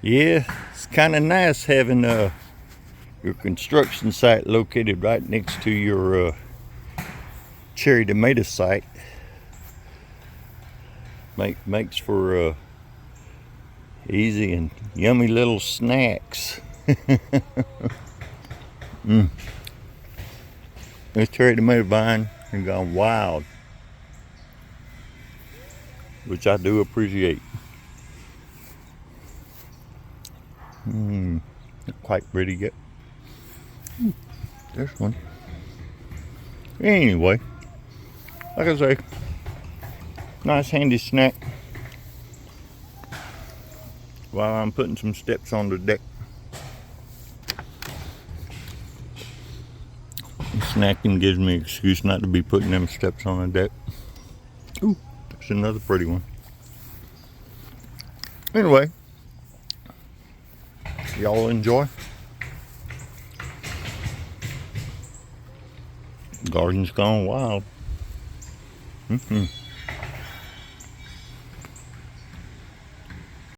Yeah, it's kind of nice having your construction site located right next to your cherry tomato site. Makes for easy and yummy little snacks. This cherry tomato vine has gone wild, which I do appreciate. Not quite ready yet. There's one. Anyway, like I say, nice handy snack while I'm putting some steps on the deck. Snacking gives me an excuse not to be putting them steps on the deck. Ooh, that's another pretty one. Anyway, y'all enjoy. Garden's gone wild.